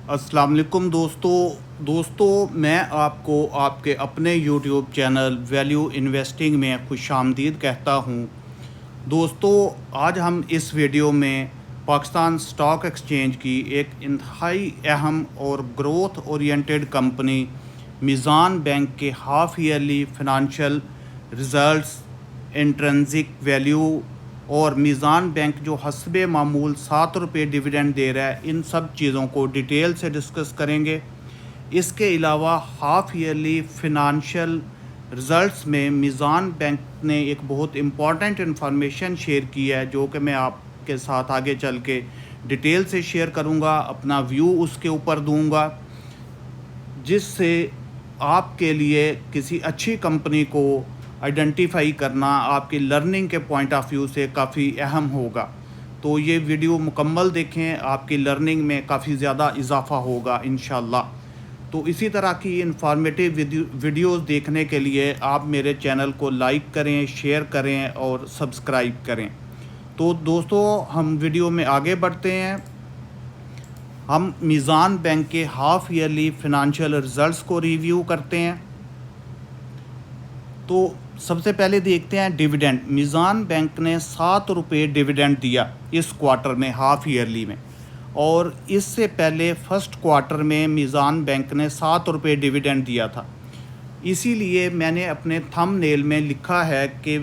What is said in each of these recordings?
अस्सलाम वालेकुम दोस्तों मैं आपको आपके अपने यूट्यूब चैनल वैल्यू इन्वेस्टिंग में खुशामदीद कहता हूँ। दोस्तों आज हम इस वीडियो में पाकिस्तान स्टॉक एक्सचेंज की एक इंतहाई अहम और ग्रोथ ओरिएंटेड कंपनी मीज़ान बैंक के half yearly financial results, intrinsic value और मीज़ान बैंक जो हस्बे मामूल 7 रुपये डिविडेंड दे रहा है, इन सब चीज़ों को डिटेल से डिस्कस करेंगे। इसके अलावा हाफ़ ईयरली फिनंशियल रिज़ल्ट्स में मीज़ान बैंक ने एक बहुत इम्पॉर्टेंट इन्फॉर्मेशन शेयर की है, जो कि मैं आपके साथ आगे चल के डिटेल से शेयर करूँगा, अपना व्यू उसके ऊपर दूँगा, जिससे आपके लिए किसी अच्छी कंपनी को आइडेंटिफाई करना आपकी लर्निंग के पॉइंट ऑफ व्यू से काफ़ी अहम होगा। तो ये वीडियो मुकम्मल देखें, आपकी लर्निंग में काफ़ी ज़्यादा इजाफ़ा होगा इंशाल्लाह। तो इसी तरह की इंफॉर्मेटिव वीडियोज़ देखने के लिए आप मेरे चैनल को लाइक करें, शेयर करें और सब्सक्राइब करें। तो दोस्तों हम वीडियो में आगे बढ़ते हैं। हम मीज़ान बैंक के हाफ़ ईयरली फिनंशियल रिज़ल्ट्स को रिव्यू करते हैं। तो सबसे पहले देखते हैं डिविडेंड। मीज़ान बैंक ने 7 रुपये डिविडेंड दिया इस क्वार्टर में, हाफ़ ईयरली में, और इससे पहले फर्स्ट क्वार्टर में मीज़ान बैंक ने 7 रुपये डिविडेंड दिया था। इसीलिए मैंने अपने थंबनेल में लिखा है कि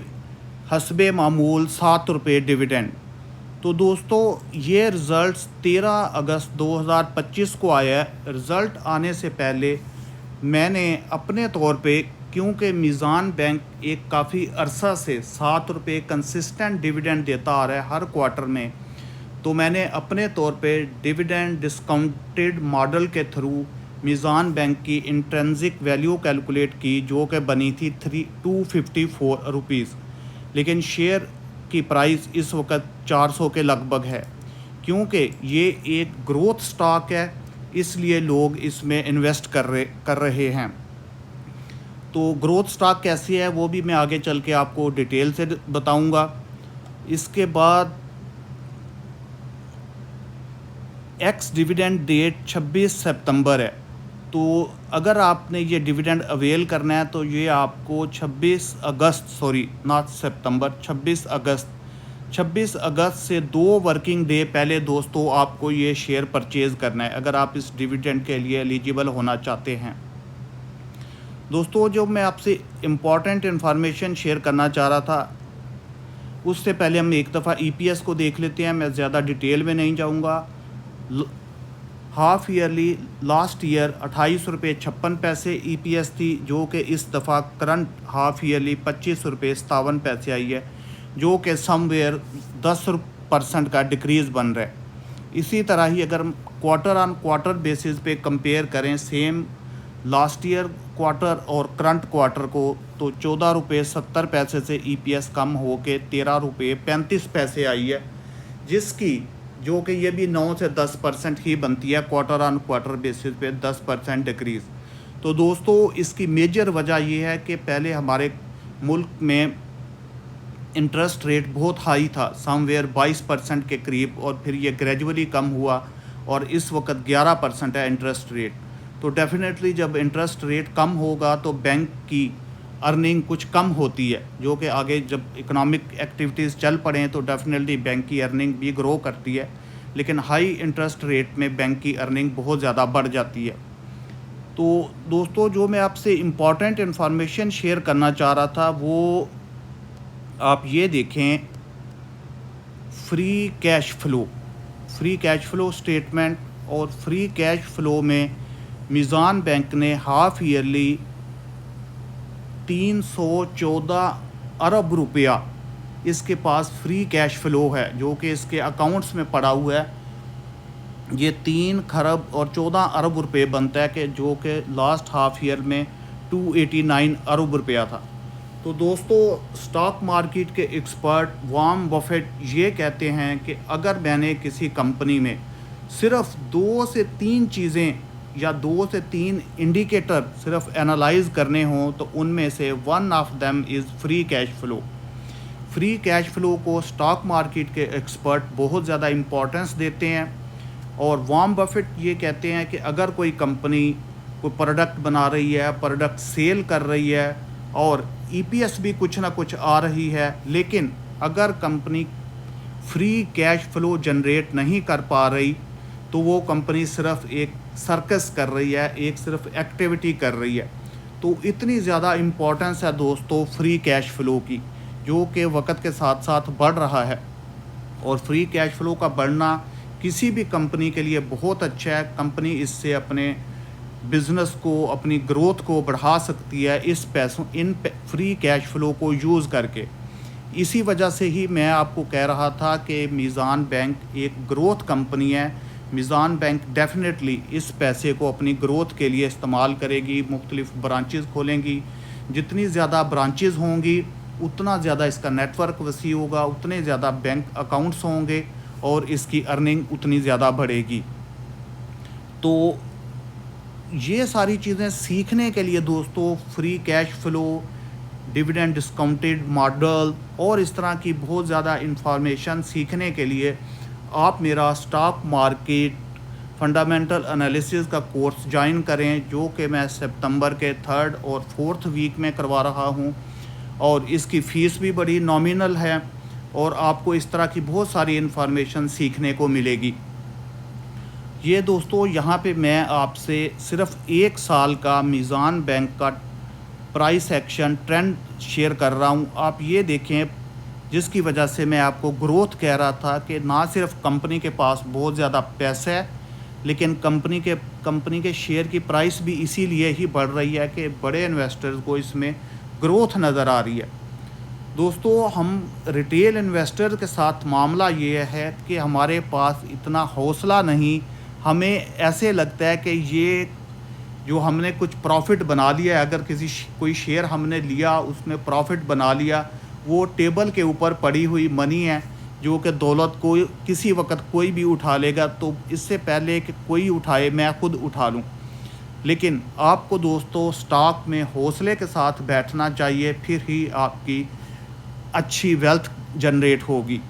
हस्बे मामूल 7 रुपये डिविडेंड। तो दोस्तों ये रिज़ल्ट्स 13 अगस्त 2025 को आया है। रिज़ल्ट आने से पहले मैंने अपने तौर पे, क्योंकि मीज़ान बैंक एक काफ़ी अरसा से 7 रुपये कंसिस्टेंट डिविडेंड देता आ रहा है हर क्वार्टर में, तो मैंने अपने तौर पे डिविडेंड डिस्काउंटेड मॉडल के थ्रू मीज़ान बैंक की इंट्रिंसिक वैल्यू कैलकुलेट की, जो कि बनी थी 254 रुपीज़। लेकिन शेयर की प्राइस इस वक्त 400 के लगभग है। क्योंकि ये एक ग्रोथ स्टॉक है, इसलिए लोग इसमें इन्वेस्ट कर रहे हैं। तो ग्रोथ स्टॉक कैसी है वो भी मैं आगे चल के आपको डिटेल से बताऊंगा। इसके बाद एक्स डिविडेंड डेट 26 सितंबर है। तो अगर आपने ये डिविडेंड अवेल करना है तो ये आपको 26 अगस्त से 2 वर्किंग डे पहले दोस्तों आपको ये शेयर परचेज़ करना है, अगर आप इस डिविडेंड के लिए एलिजिबल होना चाहते हैं। दोस्तों जो मैं आपसे इम्पॉर्टेंट इन्फॉर्मेशन शेयर करना चाह रहा था, उससे पहले हम एक दफ़ा ईपीएस को देख लेते हैं। मैं ज़्यादा डिटेल में नहीं जाऊँगा। हाफ़ ईयरली लास्ट ईयर 28 रुपये 56 पैसे ईपीएस थी, जो कि इस दफ़ा करंट हाफ़ ईयरली 25 रुपये 57 पैसे आई है, जो कि समवेयर 10% का डिक्रीज़ बन रहा है। इसी तरह ही अगर क्वार्टर ऑन क्वार्टर बेसिस पे कंपेयर करें सेम लास्ट ईयर क्वार्टर और करंट क्वार्टर को, तो 14 रुपये 70 पैसे से ईपीएस कम हो के 13 रुपये 35 पैसे आई है, जिसकी जो कि ये भी 9 से 10% ही बनती है क्वार्टर ऑन क्वार्टर बेसिस पे 10% डिक्रीज़। तो दोस्तों इसकी मेजर वजह ये है कि पहले हमारे मुल्क में इंटरेस्ट रेट बहुत हाई था, समवेयर 22% के करीब, और फिर ये ग्रेजुअली कम हुआ और इस वक्त 11% है इंटरेस्ट रेट। तो डेफिनेटली जब इंटरेस्ट रेट कम होगा तो बैंक की अर्निंग कुछ कम होती है, जो कि आगे जब इकोनॉमिक एक्टिविटीज़ चल पड़ें तो डेफिनेटली बैंक की अर्निंग भी ग्रो करती है। लेकिन हाई इंटरेस्ट रेट में बैंक की अर्निंग बहुत ज़्यादा बढ़ जाती है। तो दोस्तों जो मैं आपसे इम्पॉर्टेंट इन्फॉर्मेशन शेयर करना चाह रहा था वो आप ये देखें, फ्री कैश फ्लो स्टेटमेंट। और फ्री कैश फ्लो में मीज़ान बैंक ने हाफ़ ईयरली 314 अरब रुपया इसके पास फ्री कैश फ्लो है, जो कि इसके अकाउंट्स में पड़ा हुआ है। ये 3 खरब और 14 अरब रुपये बनता है, कि जो कि लास्ट हाफ ईयर में 289 अरब रुपया था। तो दोस्तों स्टॉक मार्केट के एक्सपर्ट वॉरेन बफेट ये कहते हैं कि अगर मैंने किसी कंपनी में सिर्फ 2 से 3 चीज़ें या 2 से 3 इंडिकेटर सिर्फ एनालाइज करने हों, तो उनमें से one of them is free cash flow. Free cash flow को स्टॉक मार्केट के एक्सपर्ट बहुत ज़्यादा इम्पोर्टेंस देते हैं। और वॉरेन बफेट ये कहते हैं कि अगर कोई कंपनी कोई प्रोडक्ट बना रही है, प्रोडक्ट सेल कर रही है और ईपीएस भी कुछ ना कुछ आ रही है, लेकिन अगर company free cash flow generate नहीं कर पा रही तो वो कंपनी सिर्फ एक सर्कस कर रही है, एक सिर्फ एक्टिविटी कर रही है। तो इतनी ज़्यादा इम्पोर्टेंस है दोस्तों फ्री कैश फ्लो की, जो कि वक्त के साथ साथ बढ़ रहा है। और फ्री कैश फ्लो का बढ़ना किसी भी कंपनी के लिए बहुत अच्छा है। कंपनी इससे अपने बिज़नेस को, अपनी ग्रोथ को बढ़ा सकती है इस पैसों, इन फ्री कैश फ्लो को यूज़ करके। इसी वजह से ही मैं आपको कह रहा था कि मीज़ान बैंक एक ग्रोथ कंपनी है। मीज़ान बैंक डेफिनेटली इस पैसे को अपनी ग्रोथ के लिए इस्तेमाल करेगी, मुख्तलिफ ब्रांचेज़ खोलेंगी। जितनी ज़्यादा ब्रांचेज़ होंगी उतना ज़्यादा इसका नेटवर्क वसी होगा, उतने ज़्यादा बैंक अकाउंट्स होंगे और इसकी अर्निंग उतनी ज़्यादा बढ़ेगी। तो ये सारी चीज़ें सीखने के लिए दोस्तों free cash flow, dividend discounted model और इस तरह की बहुत ज़्यादा इंफॉर्मेशन सीखने के लिए आप मेरा स्टॉक मार्केट फंडामेंटल एनालिसिस का कोर्स ज्वाइन करें, जो कि मैं सितंबर के 3rd और 4th वीक में करवा रहा हूं। और इसकी फ़ीस भी बड़ी नॉमिनल है और आपको इस तरह की बहुत सारी इन्फॉर्मेशन सीखने को मिलेगी। ये दोस्तों यहाँ पे मैं आपसे सिर्फ 1 साल का मीज़ान बैंक का प्राइस एक्शन ट्रेंड शेयर कर रहा हूँ। आप ये देखें, जिसकी वजह से मैं आपको ग्रोथ कह रहा था कि ना सिर्फ कंपनी के पास बहुत ज़्यादा पैसा है, लेकिन कंपनी के शेयर की प्राइस भी इसीलिए ही बढ़ रही है कि बड़े इन्वेस्टर्स को इसमें ग्रोथ नज़र आ रही है। दोस्तों, हम रिटेल इन्वेस्टर के साथ मामला ये है कि हमारे पास इतना हौसला नहीं। हमें ऐसे लगता है कि ये जो हमने कुछ प्रॉफिट बना लिया है, अगर कोई शेयर हमने लिया उसमें प्रॉफिट बना लिया, वो टेबल के ऊपर पड़ी हुई मनी है जो कि दौलत को किसी वक्त कोई भी उठा लेगा। तो इससे पहले कि कोई उठाए मैं खुद उठा लूँ। लेकिन आपको दोस्तों स्टॉक में हौसले के साथ बैठना चाहिए, फिर ही आपकी अच्छी वेल्थ जनरेट होगी।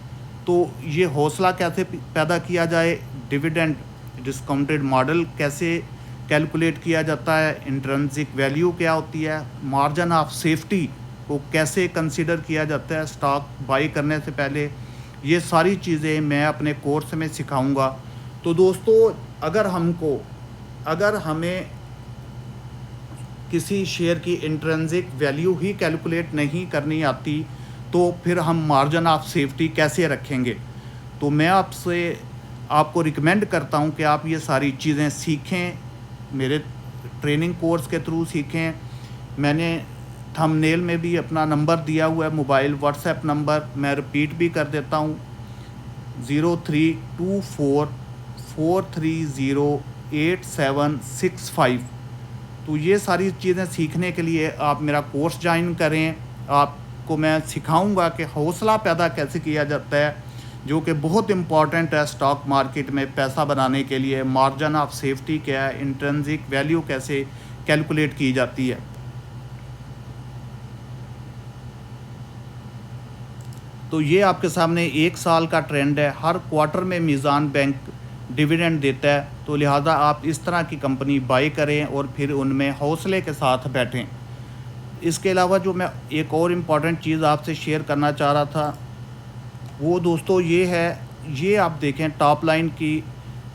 तो ये हौसला कैसे पैदा किया जाए, डिविडेंड डिस्काउंटेड मॉडल कैसे कैलकुलेट किया जाता है, इंट्रिंसिक वैल्यू क्या होती है, मार्जिन ऑफ सेफ्टी को कैसे कंसीडर किया जाता है स्टॉक बाई करने से पहले, ये सारी चीज़ें मैं अपने कोर्स में सिखाऊंगा। तो दोस्तों, अगर हमें किसी शेयर की इंट्रिंसिक वैल्यू ही कैलकुलेट नहीं करनी आती तो फिर हम मार्जिन ऑफ सेफ्टी कैसे रखेंगे। तो मैं आपको रिकमेंड करता हूं कि आप ये सारी चीज़ें सीखें, मेरे ट्रेनिंग कोर्स के थ्रू सीखें। मैंने थंबनेल में भी अपना नंबर दिया हुआ है, मोबाइल व्हाट्सएप नंबर, मैं रिपीट भी कर देता हूँ, 0324430865। तो ये सारी चीज़ें सीखने के लिए आप मेरा कोर्स ज्वाइन करें। आपको मैं सिखाऊंगा कि हौसला पैदा कैसे किया जाता है, जो कि बहुत इम्पॉर्टेंट है स्टॉक मार्केट में पैसा बनाने के लिए। मार्जिन ऑफ सेफ्टी क्या है, इंट्रिंसिक वैल्यू कैसे कैलकुलेट की जाती है। तो ये आपके सामने 1 साल का ट्रेंड है। हर क्वार्टर में मीज़ान बैंक डिविडेंड देता है, तो लिहाजा आप इस तरह की कंपनी बाई करें और फिर उनमें हौसले के साथ बैठें। इसके अलावा जो मैं एक और इम्पॉर्टेंट चीज़ आपसे शेयर करना चाह रहा था वो दोस्तों ये है, ये आप देखें टॉप लाइन की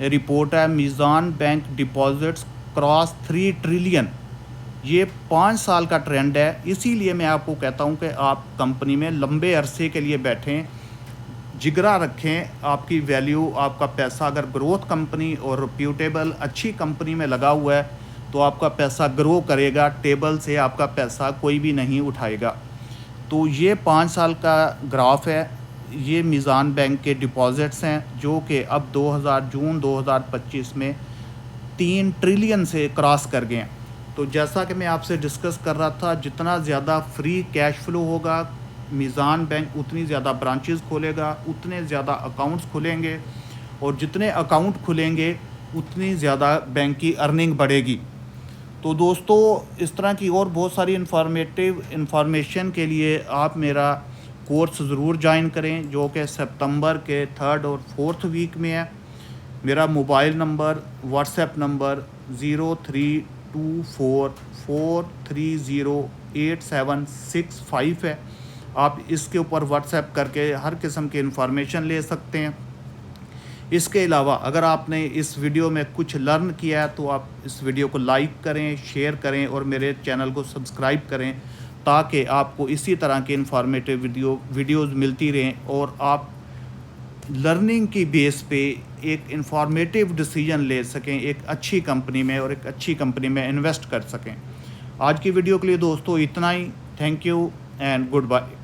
रिपोर्ट है, मीज़ान बैंक डिपॉजिट्स क्रॉस 3 ट्रिलियन। ये 5 साल का ट्रेंड है। इसीलिए मैं आपको कहता हूँ कि आप कंपनी में लंबे अरसे के लिए बैठें, जिगरा रखें। आपकी वैल्यू, आपका पैसा अगर ग्रोथ कंपनी और रिप्यूटेबल अच्छी कंपनी में लगा हुआ है तो आपका पैसा ग्रो करेगा। टेबल से आपका पैसा कोई भी नहीं उठाएगा। तो ये 5 साल का ग्राफ है। ये मीज़ान बैंक के डिपॉजिट्स हैं जो कि अब जून 2025 में 3 ट्रिलियन से क्रॉस कर गए हैं। तो जैसा कि मैं आपसे डिस्कस कर रहा था, जितना ज़्यादा फ्री कैश फ्लो होगा मीज़ान बैंक उतनी ज़्यादा ब्रांचेस खोलेगा, उतने ज़्यादा अकाउंट्स खुलेंगे और जितने अकाउंट खुलेंगे उतनी ज़्यादा बैंक की अर्निंग बढ़ेगी। तो दोस्तों, इस तरह की और बहुत सारी इन्फॉर्मेशन के लिए आप मेरा कोर्स ज़रूर ज्वाइन करें, जो कि सितंबर के 3rd और 4th वीक में है। मेरा मोबाइल नंबर, व्हाट्सएप नंबर 0324308765 है। आप इसके ऊपर व्हाट्सएप करके हर किस्म की इन्फॉर्मेशन ले सकते हैं। इसके अलावा अगर आपने इस वीडियो में कुछ लर्न किया है तो आप इस वीडियो को लाइक करें, शेयर करें और मेरे चैनल को सब्सक्राइब करें, ताकि आपको इसी तरह के इन्फॉर्मेटिव वीडियोज़ मिलती रहें और आप लर्निंग की बेस पे एक इन्फॉर्मेटिव डिसीजन ले सकें एक अच्छी कंपनी में और एक अच्छी कंपनी में इन्वेस्ट कर सकें। आज की वीडियो के लिए दोस्तों इतना ही। Thank you and good bye.